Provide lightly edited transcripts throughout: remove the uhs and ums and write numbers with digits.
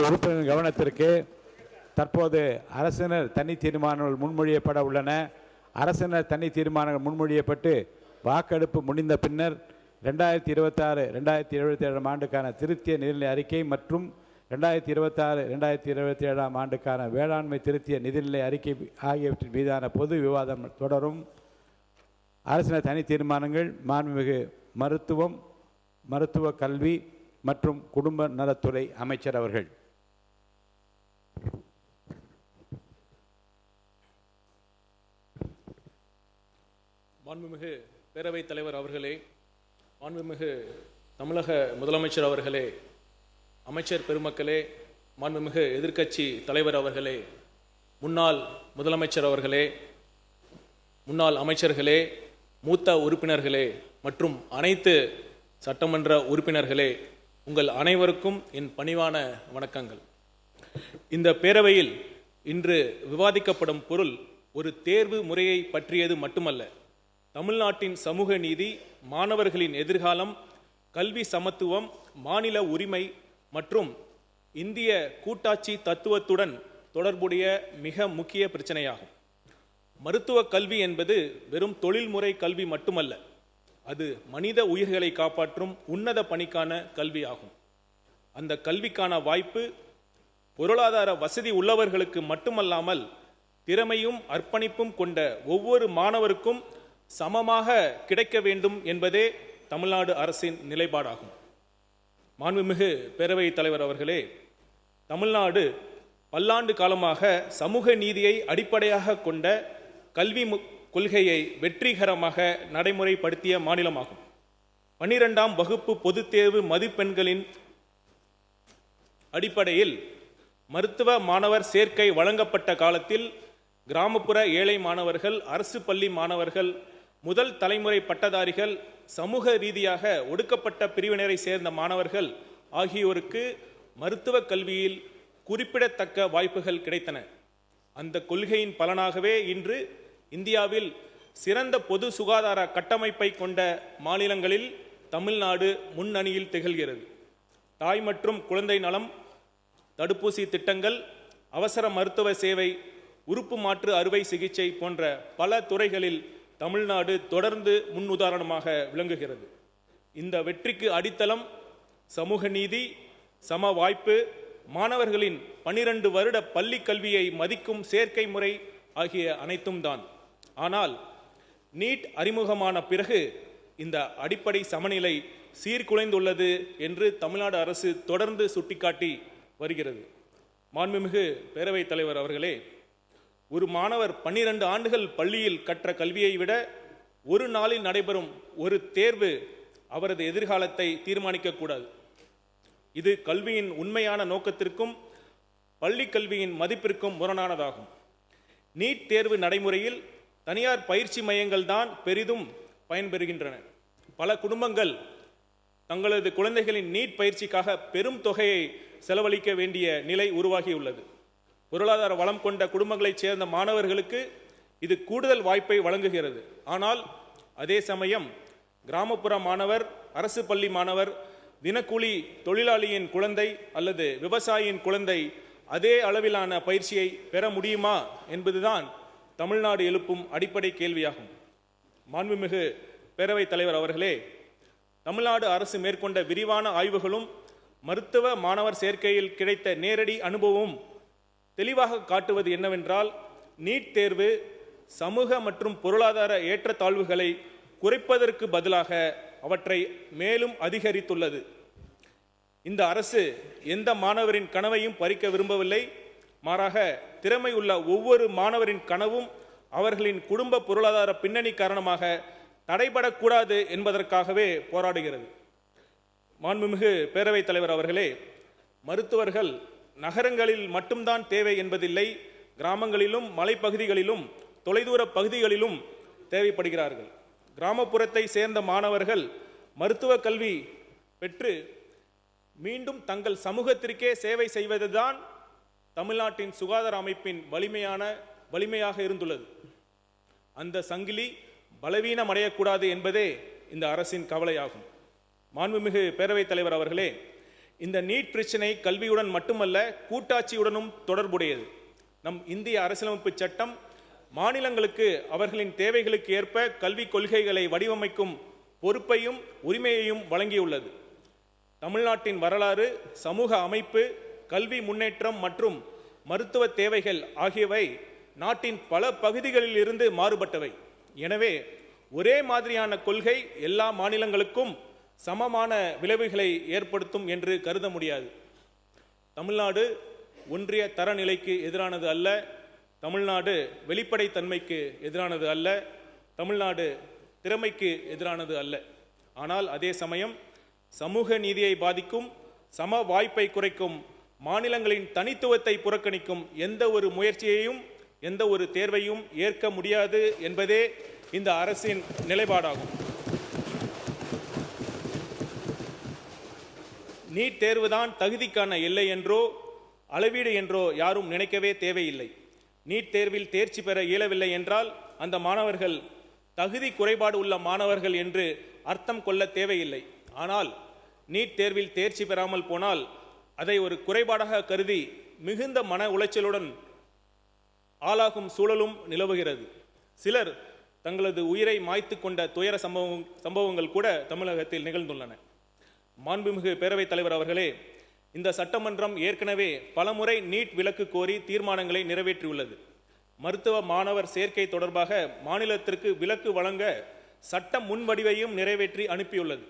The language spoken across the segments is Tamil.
உறுப்பினரின் கவனத்திற்கு தற்போது அரசினர் தனி தீர்மானங்கள் முன்மொழியப்பட உள்ளன. அரசினர் தனி தீர்மானங்கள் முன்மொழியப்பட்டு வாக்கெடுப்பு முடிந்த பின்னர் 2026-2027 ஆண்டுக்கான திருத்திய நிதிநிலை அறிக்கை மற்றும் 2026-2027 ஆண்டுக்கான வேளாண்மை திருத்திய நிதிநிலை அறிக்கை ஆகியவற்றின் மீதான பொது விவாதம் தொடரும். அரசினர் தனி தீர்மானங்கள் மாண்புமிகு மருத்துவ கல்வி மற்றும் குடும்ப நலத்துறை அமைச்சர் அவர்கள். மாண்புமிகு பேரவைத் தலைவர் அவர்களே, மாண்புமிகு தமிழக முதலமைச்சர் அவர்களே, அமைச்சர் பெருமக்களே, மாண்புமிகு எதிர்க்கட்சி தலைவர் அவர்களே, முன்னாள் முதலமைச்சர் அவர்களே, முன்னாள் அமைச்சர்களே, மூத்த உறுப்பினர்களே மற்றும் அனைத்து சட்டமன்ற உறுப்பினர்களே, உங்கள் அனைவருக்கும் என் பணிவான வணக்கங்கள். இந்த பேரவையில் இன்று விவாதிக்கப்படும் பொருள் ஒரு தேர்வு முறையை பற்றியது மட்டுமல்ல. தமிழ்நாட்டின் சமூக நீதி, மாணவர்களின் எதிர்காலம், கல்வி சமத்துவம், மாநில உரிமை மற்றும் இந்திய கூட்டாட்சி தத்துவத்துடன் தொடர்புடைய மிக முக்கிய பிரச்சனையாகும். மருத்துவ கல்வி என்பது வெறும் தொழில்முறை கல்வி மட்டுமல்ல, அது மனித உயிர்களை காப்பாற்றும் உன்னத பணிக்கான கல்வி ஆகும். அந்த கல்விக்கான வாய்ப்பு பொருளாதார வசதி உள்ளவர்களுக்கு மட்டுமல்லாமல் திறமையும் அர்ப்பணிப்பும் கொண்ட ஒவ்வொரு மாணவருக்கும் சமமாக கிடைக்க வேண்டும் என்பதே தமிழ்நாடு அரசின் நிலைப்பாடாகும். மாண்புமிகு பேரவைத் தலைவர் அவர்களே, தமிழ்நாடு பல்லாண்டு காலமாக சமூக நீதியை அடிப்படையாக கொண்ட கல்வி கொள்கையை வெற்றிகரமாக நடைமுறைப்படுத்திய மாநிலமாகும். 12ஆம் வகுப்பு பொதுத் தேர்வு மதிப்பெண்களின் அடிப்படையில் மருத்துவ மாணவர் சேர்க்கை வழங்கப்பட்ட காலத்தில் கிராமப்புற ஏழை மாணவர்கள், அரசு பள்ளி மாணவர்கள், முதல் தலைமுறை பட்டதாரிகள், சமூக ரீதியாக ஒடுக்கப்பட்ட பிரிவினரை சேர்ந்த மாணவர்கள் ஆகியோருக்கு மருத்துவ கல்வியில் குறிப்பிடத்தக்க வாய்ப்புகள் கிடைத்தன. அந்த கொள்கையின் பலனாகவே இன்று இந்தியாவில் சிறந்த பொது சுகாதார கட்டமைப்பை கொண்ட மாநிலங்களில் தமிழ்நாடு முன்னணியில் திகழ்கிறது. தாய் மற்றும் குழந்தை நலம், தடுப்பூசி திட்டங்கள், அவசர மருத்துவ சேவை, உறுப்பு மாற்று அறுவை சிகிச்சை போன்ற பல துறைகளில் தமிழ்நாடு தொடர்ந்து முன்னுதாரணமாக விளங்குகிறது. இந்த வெற்றிக்கு அடித்தளம் சமூக நீதி, சம வாய்ப்பு, மாணவர்களின் 12 வருட பள்ளி கல்வியை மதிக்கும் சேர்க்கை முறை ஆகிய அனைத்தும் தான். ஆனால் நீட் அறிமுகமான பிறகு இந்த அடிப்படை சமநிலை சீர்குலைந்துள்ளது என்று தமிழ்நாடு அரசு தொடர்ந்து சுட்டிக்காட்டி வருகிறது. மாண்புமிகு பேரவைத் தலைவர் அவர்களே, ஒரு மாணவர் 12 ஆண்டுகள் பள்ளியில் கற்ற கல்வியை விட ஒரு நாளில் நடைபெறும் ஒரு தேர்வு அவரது எதிர்காலத்தை தீர்மானிக்கக்கூடாது. இது கல்வியின் உண்மையான நோக்கத்திற்கும் பள்ளி கல்வியின் மதிப்பிற்கும் முரணானதாகும். நீட் தேர்வு நடைமுறையில் தனியார் பயிற்சி மையங்கள் தான் பெரிதும் பயன்பெறுகின்றன. பல குடும்பங்கள் தங்களது குழந்தைகளின் நீட் பயிற்சிக்காக பெரும் தொகையை செலவழிக்க வேண்டிய நிலை உருவாகியுள்ளது. பொருளாதார வளம் கொண்ட குடும்பங்களைச் சேர்ந்த மாணவர்களுக்கு இது கூடுதல் வாய்ப்பை வழங்குகிறது. ஆனால் அதே சமயம் கிராமப்புற மாணவர், அரசு பள்ளி மாணவர், தினக்கூலி தொழிலாளியின் குழந்தை அல்லது விவசாயியின் குழந்தை அதே அளவிலான பயிற்சியை பெற முடியுமா என்பதுதான் தமிழ்நாடு எழுப்பும் அடிப்படை கேள்வியாகும். மாண்புமிகு பேரவைத் தலைவர் அவர்களே, தமிழ்நாடு அரசு மேற்கொண்ட விரிவான ஆய்வுகளும் மருத்துவ மாணவர் சேர்க்கையில் கிடைத்த நேரடி அனுபவமும் தெளிவாக காட்டுவது என்னவென்றால், நீட் தேர்வு சமூக மற்றும் பொருளாதார ஏற்றத்தாழ்வுகளை குறைப்பதற்கு பதிலாக அவற்றை மேலும் அதிகரித்துள்ளது. இந்த அரசு எந்த மாணவரின் கனவையும் பறிக்க விரும்பவில்லை. மாறாக திறமையுள்ள ஒவ்வொரு மாணவரின் கனவும் அவர்களின் குடும்ப பொருளாதார பின்னணி காரணமாக தடைபடக்கூடாது என்பதற்காகவே போராடுகிறது. மாண்புமிகு பேரவைத் தலைவர் அவர்களே, மருத்துவர்கள் நகரங்களில் மட்டும்தான் தேவை என்பதில்லை. கிராமங்களிலும் மலைப்பகுதிகளிலும் தொலைதூர பகுதிகளிலும் தேவைப்படுகிறார்கள். கிராமப்புறத்தை சேர்ந்த மாணவர்கள் மருத்துவ கல்வி பெற்று மீண்டும் தங்கள் சமூகத்திற்கே சேவை செய்வதுதான் தமிழ்நாட்டின் சுகாதார அமைப்பின் வலிமையாக இருந்துள்ளது. அந்த சங்கிலி பலவீனமடையக்கூடாது என்பதே இந்த அரசின் கவலையாகும். மாண்புமிகு பேரவைத் தலைவர் அவர்களே, இந்த நீட் பிரச்சினை கல்வியுடன் மட்டுமல்ல, கூட்டாட்சியுடனும் தொடர்புடையது. நம் இந்திய அரசியலமைப்பு சட்டம் மாநிலங்களுக்கு அவர்களின் தேவைகளுக்கு ஏற்ப கல்விக் கொள்கைகளை வடிவமைக்கும் பொறுப்பையும் உரிமையையும் வழங்கியுள்ளது. தமிழ்நாட்டின் வரலாறு, சமூக அமைப்பு, கல்வி முன்னேற்றம் மற்றும் மருத்துவ தேவைகள் ஆகியவை நாட்டின் பல பகுதிகளில் இருந்து மாறுபட்டவை. எனவே ஒரே மாதிரியான கொள்கை எல்லா மாநிலங்களுக்கும் சமமான விளைவுகளை ஏற்படுத்தும் என்று கருத முடியாது. தமிழ்நாடு ஒன்றிய தரநிலைக்கு எதிரானது அல்ல. தமிழ்நாடு வெளிப்படைத்தன்மைக்கு எதிரானது அல்ல. தமிழ்நாடு திறமைக்கு எதிரானது அல்ல. ஆனால் அதே சமயம் சமூக நீதியை பாதிக்கும், சம வாய்ப்பை குறைக்கும், மாநிலங்களின் தனித்துவத்தை புறக்கணிக்கும் எந்த ஒரு முயற்சியையும் எந்த ஒரு தேர்வையும் ஏற்க முடியாது என்பதே இந்த அரசின் நிலைப்பாடாகும். நீட் தேர்வுதான் தகுதிக்கான எல்லை என்றோ அளவீடு என்றோ யாரும் நினைக்கவே தேவையில்லை. நீட் தேர்வில் தேர்ச்சி பெற இயலவில்லை என்றால் அந்த மாணவர்கள் தகுதி குறைபாடு உள்ள மாணவர்கள் என்று அர்த்தம் கொள்ள தேவையில்லை. ஆனால் நீட் தேர்வில் தேர்ச்சி பெறாமல் போனால் அதை ஒரு குறைபாடாக கருதி மிகுந்த மன உளைச்சலுடன் ஆளாகும் சூழலும் நிலவுகிறது. சிலர் தங்களது உயிரை மாய்த்து கொண்ட துயர சம்பவங்கள் கூட தமிழகத்தில் நிகழ்ந்துள்ளன. மாண்புமிகு பேரவைத் தலைவர் அவர்களே, இந்த சட்டமன்றம் ஏற்கனவே பலமுறை நீட் விலக்கு கோரி தீர்மானங்களை நிறைவேற்றியுள்ளது. மருத்துவ மாணவர் சேர்க்கை தொடர்பாக மாநிலத்திற்கு விலக்கு வழங்க சட்ட முன்வடிவையும் நிறைவேற்றி அனுப்பியுள்ளது.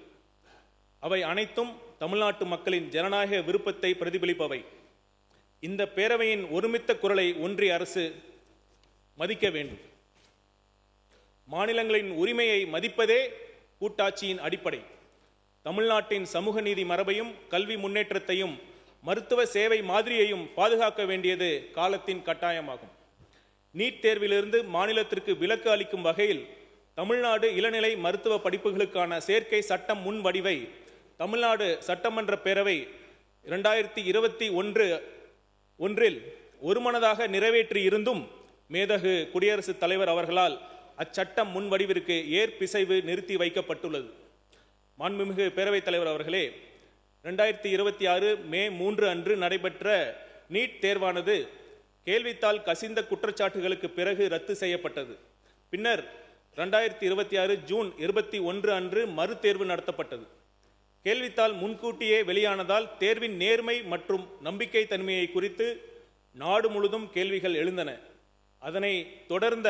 அவை அனைத்தும் தமிழ்நாட்டு மக்களின் ஜனநாயக விருப்பத்தை பிரதிபலிப்பவை. இந்த பேரவையின் ஒருமித்த குரலை ஒன்றிய அரசு மதிக்க வேண்டும். மாநிலங்களின் உரிமையை மதிப்பதே கூட்டாட்சியின் அடிப்படை. தமிழ்நாட்டின் சமூக நீதி மரபையும் கல்வி முன்னேற்றத்தையும் மருத்துவ சேவை மாதிரியையும் பாதுகாக்க வேண்டியது காலத்தின் கட்டாயமாகும். நீட் தேர்விலிருந்து மாநிலத்திற்கு விலக்கு அளிக்கும் வகையில் தமிழ்நாடு இளநிலை மருத்துவ படிப்புகளுக்கான சேர்க்கை சட்டம் முன் வடிவை தமிழ்நாடு சட்டமன்ற பேரவை 2021 ஒருமனதாக நிறைவேற்றி இருந்தும் மேதகு குடியரசுத் தலைவர் அவர்களால் அச்சட்டம் முன் வடிவிற்கு ஏற்பிசைவு நிறுத்தி வைக்கப்பட்டுள்ளது. மாண்புமிகு பேரவைத் தலைவர் அவர்களே, 2026 மே 3 அன்று நடைபெற்ற நீட் தேர்வானது கேள்வித்தாள் கசிந்த குற்றச்சாட்டுகளுக்கு பிறகு ரத்து செய்யப்பட்டது. பின்னர் 2026 ஜூன் 21 அன்று மறுதேர்வு நடத்தப்பட்டது. கேள்வித்தாள் முன்கூட்டியே வெளியானதால் தேர்வின் நேர்மை மற்றும் நம்பிக்கை தன்மையை குறித்து நாடு முழுதும் கேள்விகள் எழுந்தன. அதனை தொடர்ந்த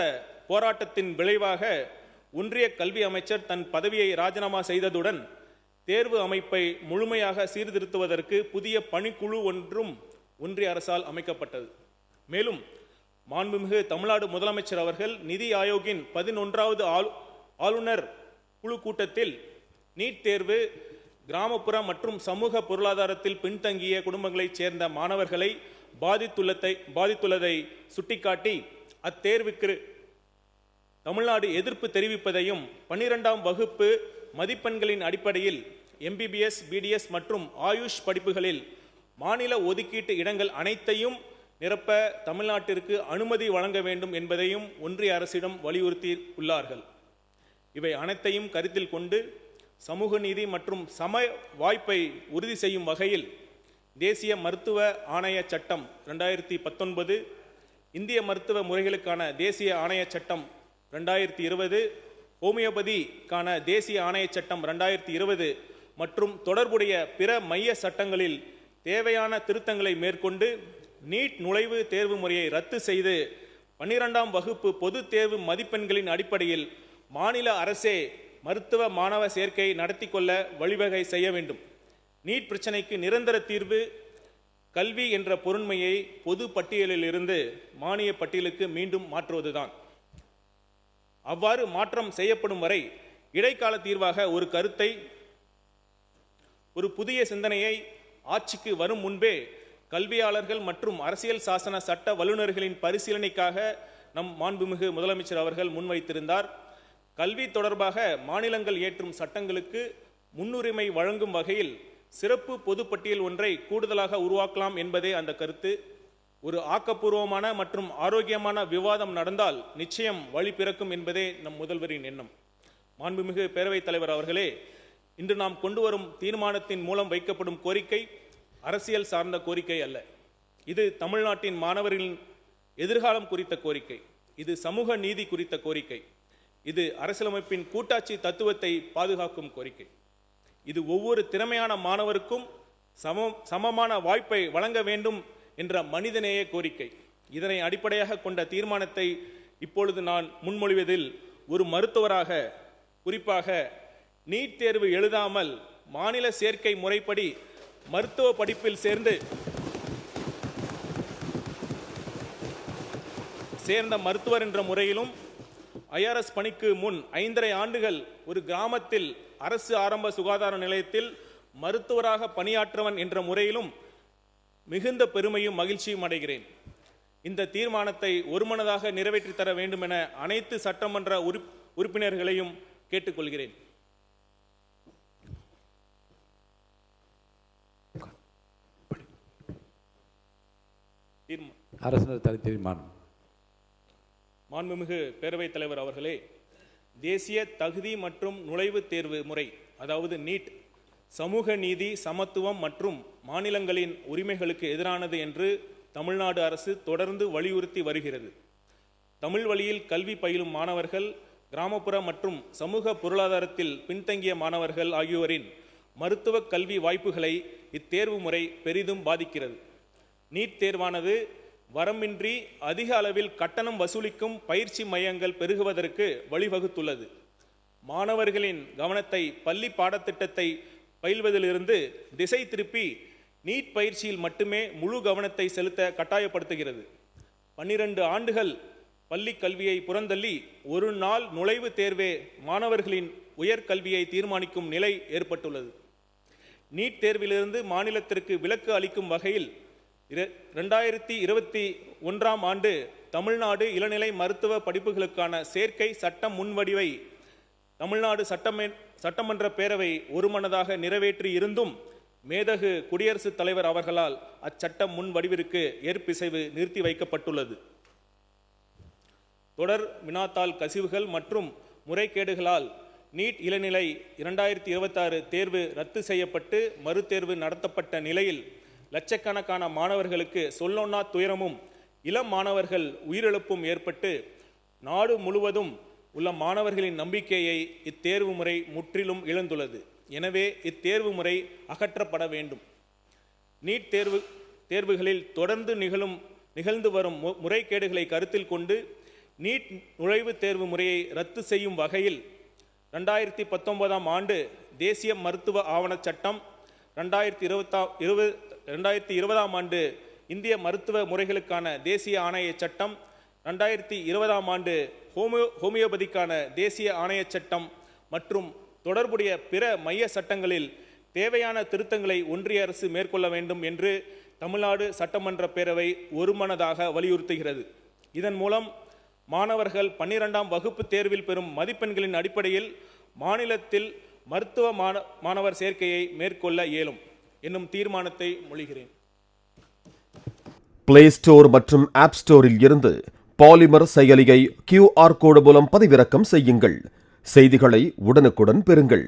போராட்டத்தின் விளைவாக ஒன்றிய கல்வி அமைச்சர் தன் பதவியை ராஜினாமா செய்ததுடன் தேர்வு அமைப்பை முழுமையாக சீர்திருத்துவதற்கு புதிய பணிக்குழு ஒன்றும் ஒன்றிய அரசால் அமைக்கப்பட்டது. மேலும் மாண்புமிகு தமிழ்நாடு முதலமைச்சர் அவர்கள் நிதி ஆயோக்கின் 11வது ஆளுநர் குழு கூட்டத்தில் நீட் தேர்வு கிராமப்புற மற்றும் சமூக பொருளாதாரத்தில் பின்தங்கிய குடும்பங்களைச் சேர்ந்த மாணவர்களை பாதித்துள்ளதை சுட்டிக்காட்டி அத்தேர்வுக்கு தமிழ்நாடு எதிர்ப்பு தெரிவிப்பதையும் 12ஆம் வகுப்பு மதிப்பெண்களின் அடிப்படையில் MBBS, BDS மற்றும் ஆயுஷ் படிப்புகளில் மாநில ஒதுக்கீட்டு இடங்கள் அனைத்தையும் நிரப்ப தமிழ்நாட்டிற்கு அனுமதி வழங்க வேண்டும் என்பதையும் ஒன்றிய அரசிடம் வலியுறுத்தி உள்ளார்கள். இவை அனைத்தையும் கருத்தில் கொண்டு சமூக நீதி மற்றும் சம வாய்ப்பை உறுதி செய்யும் வகையில் தேசிய மருத்துவ ஆணைய சட்டம் 2019, இந்திய மருத்துவ முறைகளுக்கான தேசிய ஆணைய சட்டம் 2020, ஹோமியோபதிக்கான தேசிய ஆணைய சட்டம் 2020 மற்றும் தொடர்புடைய பிற மைய சட்டங்களில் தேவையான திருத்தங்களை மேற்கொண்டு நீட் நுழைவு தேர்வு முறையை ரத்து செய்து 12ஆம் வகுப்பு பொது தேர்வு மதிப்பெண்களின் அடிப்படையில் மாநில அரசே மருத்துவ மாணவ சேர்க்கையை நடத்தி கொள்ள வழிவகை செய்ய வேண்டும். நீட் பிரச்சனைக்கு நிரந்தர தீர்வு கல்வி என்ற பொருண்மையை பொது பட்டியலில் இருந்து மானிய பட்டியலுக்கு மீண்டும் மாற்றுவதுதான். அவ்வாறு மாற்றம் செய்யப்படும் வரை இடைக்கால தீர்வாக ஒரு கருத்தை, ஒரு புதிய சிந்தனையை ஆட்சிக்கு வரும் முன்பே கல்வியாளர்கள் மற்றும் அரசியல் சாசன சட்ட வல்லுநர்களின் பரிசீலனைக்காக நம் மாண்புமிகு முதலமைச்சர் அவர்கள் முன்வைத்திருந்தார். கல்வி தொடர்பாக மாநிலங்கள் இயற்றும் சட்டங்களுக்கு முன்னுரிமை வழங்கும் வகையில் சிறப்பு பொதுப்பட்டியல் ஒன்றை கூடுதலாக உருவாக்கலாம் என்பதே அந்த கருத்து. ஒரு ஆக்கப்பூர்வமான மற்றும் ஆரோக்கியமான விவாதம் நடந்தால் நிச்சயம் வழி பிறக்கும் என்பதே நம் முதல்வரின் எண்ணம். மாண்புமிகு பேரவைத் தலைவர் அவர்களே, இன்று நாம் கொண்டு வரும் தீர்மானத்தின் மூலம் வைக்கப்படும் கோரிக்கை அரசியல் சார்ந்த கோரிக்கை அல்ல. இது தமிழ்நாட்டின் மாணவர்களின் எதிர்காலம் குறித்த கோரிக்கை. இது சமூக நீதி குறித்த கோரிக்கை. இது அரசியலமைப்பின் கூட்டாட்சி தத்துவத்தை பாதுகாக்கும் கோரிக்கை. இது ஒவ்வொரு திறமையான மாணவருக்கும் சமமான வாய்ப்பை வழங்க வேண்டும் என்ற மனிதநேய கோரிக்கை. இதனை அடிப்படையாக கொண்ட தீர்மானத்தை இப்பொழுது நான் முன்மொழிவதில் ஒரு மருத்துவராக, குறிப்பாக நீட் தேர்வு எழுதாமல் மாநில சேர்க்கை முறைப்படி மருத்துவ படிப்பில் சேர்ந்த மருத்துவர் என்ற முறையிலும், ஐஆர்எஸ் பணிக்கு முன் 5.5 ஆண்டுகள் ஒரு கிராமத்தில் அரசு ஆரம்ப சுகாதார நிலையத்தில் மருத்துவராக பணியாற்றவன் என்ற முறையிலும் மிகுந்த பெருமையும் மகிழ்ச்சியும் அடைகிறேன். இந்த தீர்மானத்தை ஒருமனதாக நிறைவேற்றி தர வேண்டும் என அனைத்து சட்டமன்ற உறுப்பினர்களையும் கேட்டுக்கொள்கிறேன். அரசினர் தனி தீர்மானம். மாண்புமிகு பேரவைத் தலைவர் அவர்களே, தேசிய தகுதி மற்றும் நுழைவுத் தேர்வு முறை, அதாவது நீட், சமூக நீதி, சமத்துவம் மற்றும் மாநிலங்களின் உரிமைகளுக்கு எதிரானது என்று தமிழ்நாடு அரசு தொடர்ந்து வலியுறுத்தி வருகிறது. தமிழ் வழியில் கல்வி பயிலும் மாணவர்கள், கிராமப்புற மற்றும் சமூக பொருளாதாரத்தில் பின்தங்கிய மாணவர்கள் ஆகியோரின் மருத்துவ கல்வி வாய்ப்புகளை இத்தேர்வு முறை பெரிதும் பாதிக்கிறது. நீட் தேர்வானது வரம்பின்றி அதிக அளவில் கட்டணம் வசூலிக்கும் பயிற்சி மையங்கள் பெருகுவதற்கு வழிவகுத்துள்ளது. மாணவர்களின் கவனத்தை பள்ளி பாடத்திட்டத்தை பயில்வதிலிருந்து திசை திருப்பி நீட் பயிற்சியில் மட்டுமே முழு கவனத்தை செலுத்த கட்டாயப்படுத்துகிறது. 12 ஆண்டுகள் பள்ளி கல்வியை புறந்தள்ளி ஒரு நாள் நுழைவுத் தேர்வே மாணவர்களின் உயர்கல்வியை தீர்மானிக்கும் நிலை ஏற்பட்டுள்ளது. நீட் தேர்விலிருந்து மாநிலத்திற்கு விலக்கு அளிக்கும் வகையில் 2021ஆம் ஆண்டு தமிழ்நாடு இளநிலை மருத்துவ படிப்புகளுக்கான சேர்க்கை சட்ட முன்வடிவை தமிழ்நாடு சட்டமன்ற பேரவை ஒருமனதாக நிறைவேற்றி இருந்தும் மேதகு குடியரசுத் தலைவர் அவர்களால் அச்சட்ட முன்வடிவிற்கு ஏற்பிசைவு நிறுத்தி வைக்கப்பட்டுள்ளது. தொடர் வினாத்தாள் கசிவுகள் மற்றும் முறைகேடுகளால் நீட் இளநிலை 2026 தேர்வு ரத்து செய்யப்பட்டு மறுதேர்வு நடத்தப்பட்ட நிலையில் லட்சக்கணக்கான மாணவர்களுக்கு சொல்லொன்னா துயரமும் இளம் மாணவர்கள் உயிரிழப்பும் ஏற்பட்டு நாடு முழுவதும் உள்ள மாணவர்களின் நம்பிக்கையை இத்தேர்வு முறை முற்றிலும் இழந்துள்ளது. எனவே இத்தேர்வு முறை அகற்றப்பட வேண்டும். நீட் தேர்வுகளில் தொடர்ந்து நிகழ்ந்து வரும் முறைகேடுகளை கருத்தில் கொண்டு நீட் நுழைவுத் தேர்வு முறையை ரத்து செய்யும் வகையில் 2019ஆம் ஆண்டு தேசிய மருத்துவ ஆவணச் சட்டம், 2020ஆம் ஆண்டு இந்திய மருத்துவ முறைகளுக்கான தேசிய ஆணையச் சட்டம், 2020ஆம் ஆண்டு ஹோமியோபதிக்கான தேசிய ஆணையச் சட்டம் மற்றும் தொடர்புடைய பிற மைய சட்டங்களில் தேவையான திருத்தங்களை ஒன்றிய அரசு மேற்கொள்ள வேண்டும் என்று தமிழ்நாடு சட்டமன்ற பேரவை ஒருமனதாக வலியுறுத்துகிறது. இதன் மூலம் மாணவர்கள் 12ஆம் வகுப்பு தேர்வில் பெறும் மதிப்பெண்களின் அடிப்படையில் மாநிலத்தில் மருத்துவ மாணவர் சேர்க்கையை மேற்கொள்ள இயலும் என்னும் தீர்மானத்தை மொழிகிறேன். பிளே ஸ்டோர் மற்றும் ஆப் ஸ்டோரில் இருந்து பாலிமர் செயலியை QR கோடு மூலம் பதிவிறக்கம் செய்யுங்கள். செய்திகளை உடனுக்குடன் பெறுங்கள்.